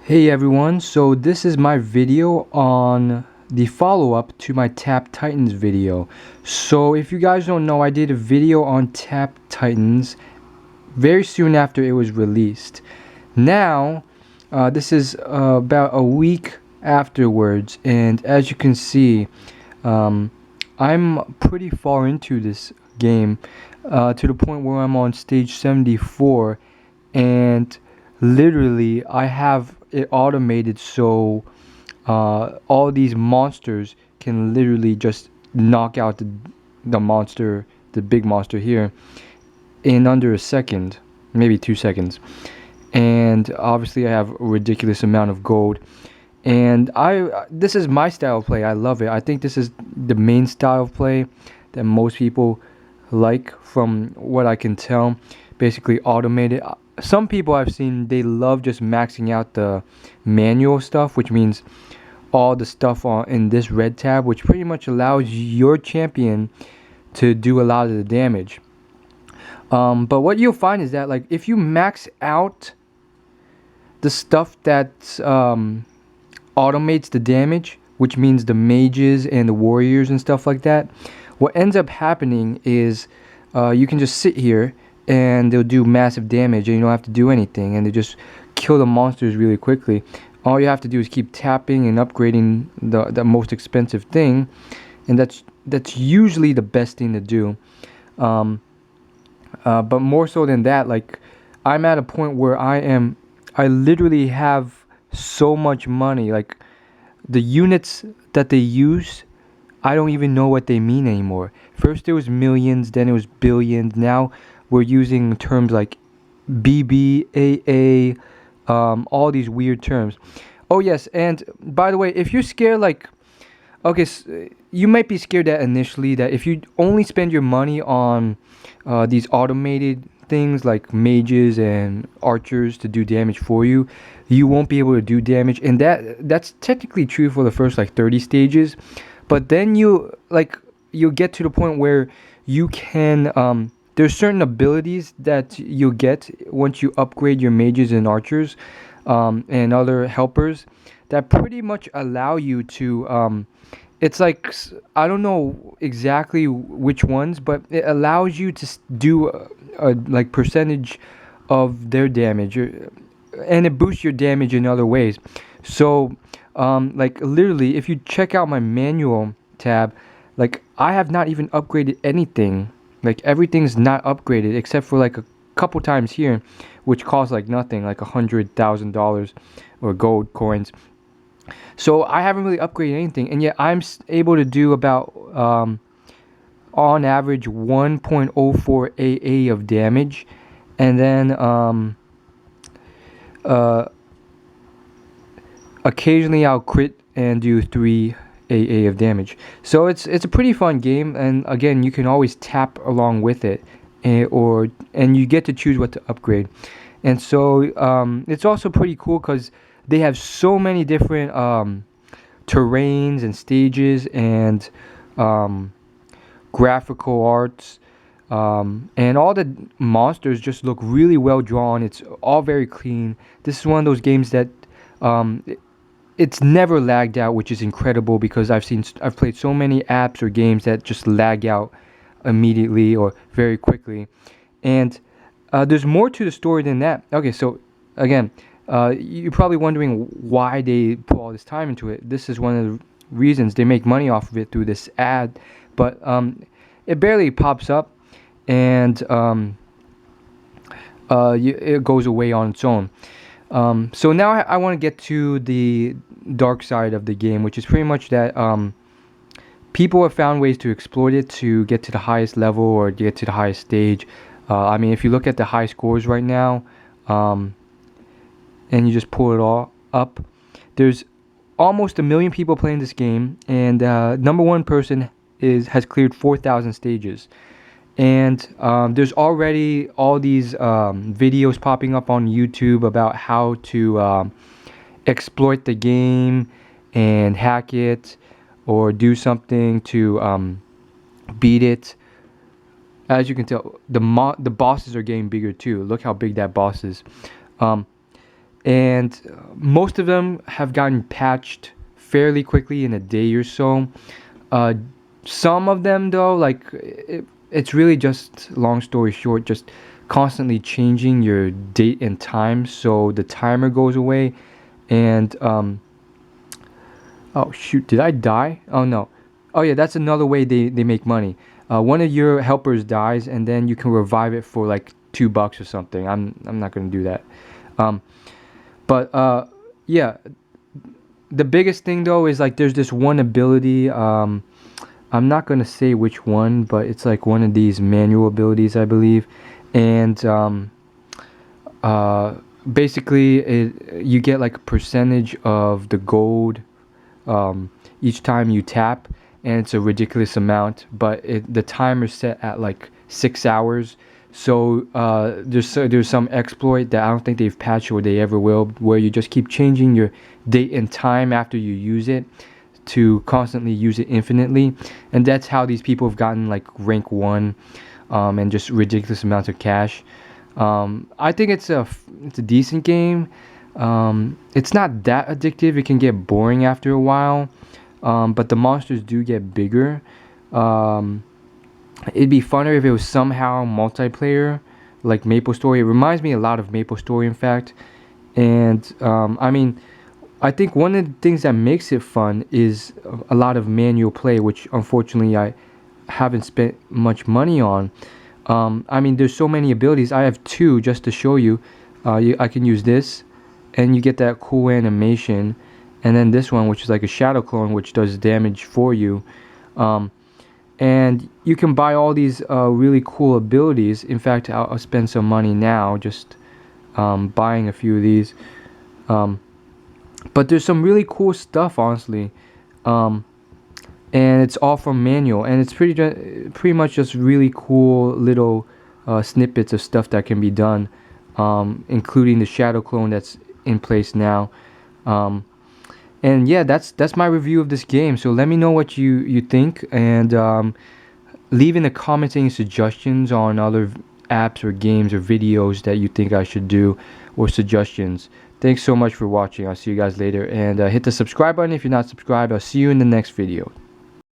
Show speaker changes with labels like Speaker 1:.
Speaker 1: Hey everyone, so this is my video on the follow-up to my Tap Titans video. So if you guys don't know, I did a video on Tap Titans very soon after it was released. Now, this is about a week afterwards, and as you can see, I'm pretty far into this game, to the point where I'm on stage 74, and literally I have it automated so all these monsters can literally just knock out the monster, the big monster here, in under a second, maybe 2 seconds. And obviously I have a ridiculous amount of gold, and this is my style of play. I love it. I think this is the main style of play that most people like, from what I can tell. Basically automated. Some people I've seen, they love just maxing out the manual stuff, which means all the stuff in this red tab, which pretty much allows your champion to do a lot of the damage. But what you'll find is that, like, if you max out the stuff that automates the damage, which means the mages and the warriors and stuff like that, what ends up happening is you can just sit here and they'll do massive damage and you don't have to do anything, and they just kill the monsters really quickly. All you have to do is keep tapping and upgrading the most expensive thing, and that's usually the best thing to do. But more so than that, like, I'm at a point where I literally have so much money. Like, the units that they use, I don't even know what they mean anymore. First it was millions, then it was billions. Now we're using terms like BBAA, all these weird terms. Oh yes, and by the way, if you're scared, like, okay, you might be scared that initially, that if you only spend your money on these automated things like mages and archers to do damage for you, you won't be able to do damage, and that's technically true for the first like 30 stages. But then you'll get to the point where you can there's certain abilities that you'll get once you upgrade your mages and archers, and other helpers, that pretty much allow you to it's like, I don't know exactly which ones, but it allows you to do a like percentage of their damage, and it boosts your damage in other ways. So like, literally, if you check out my manual tab, like, I have not even upgraded anything. Like, everything's not upgraded except for like a couple times here, which cost like nothing, like $100,000 or gold coins. So I haven't really upgraded anything, and yet I'm able to do about on average 1.04 AA of damage, and then occasionally I'll crit and do 3 AA of damage. So it's a pretty fun game, and again, you can always tap along with it, and you get to choose what to upgrade. And so it's also pretty cool because they have so many different terrains and stages and graphical arts, and all the monsters just look really well drawn. It's all very clean. This is one of those games that it's never lagged out, which is incredible, because I've played so many apps or games that just lag out immediately or very quickly. And there's more to the story than that. Okay, so again, you're probably wondering why they put all this time into it. This is one of the reasons. They make money off of it through this ad, but it barely pops up, and it goes away on its own. So now I want to get to the dark side of the game, which is pretty much that people have found ways to exploit it to get to the highest level or get to the highest stage. I mean, if you look at the high scores right now, and you just pull it all up, there's almost 1 million people playing this game, and number one person has cleared 4,000 stages. And there's already all these videos popping up on YouTube about how to exploit the game and hack it or do something to beat it. As you can tell, the bosses are getting bigger too. Look how big that boss is. and most of them have gotten patched fairly quickly in a day or so. Some of them though, like it's really just, long story short, just constantly changing your date and time, so the timer goes away. And oh shoot, did I die? Oh no. Oh yeah, that's another way they make money. One of your helpers dies, and then you can revive it for like $2 or something. I'm not gonna do that. But yeah, the biggest thing though is like there's this one ability. I'm not gonna say which one, but it's like one of these manual abilities, I believe. And basically, you get like a percentage of the gold each time you tap, and it's a ridiculous amount. But the timer's set at like 6 hours. So there's some exploit that I don't think they've patched or they ever will, where you just keep changing your date and time after you use it to constantly use it infinitely, and that's how these people have gotten like rank 1 and just ridiculous amounts of cash. I think it's a decent game. It's not that addictive. It can get boring after a while, but the monsters do get bigger. It'd be funner if it was somehow multiplayer, like MapleStory. It reminds me a lot of MapleStory, in fact. And I mean, I think one of the things that makes it fun is a lot of manual play, which unfortunately I haven't spent much money on. I mean, there's so many abilities. I have 2 just to show you. I can use this, and you get that cool animation. And then this one, which is like a shadow clone, which does damage for you. And you can buy all these really cool abilities. In fact, I'll spend some money now just buying a few of these. But there's some really cool stuff, honestly. And it's all from manual, and it's pretty much just really cool little snippets of stuff that can be done, including the shadow clone that's in place now. And yeah, that's my review of this game. So let me know what you think, and leave in the comments any suggestions on other apps or games or videos that you think I should do, or suggestions. Thanks so much for watching. I'll see you guys later, and hit the subscribe button if you're not subscribed. I'll see you in the next video.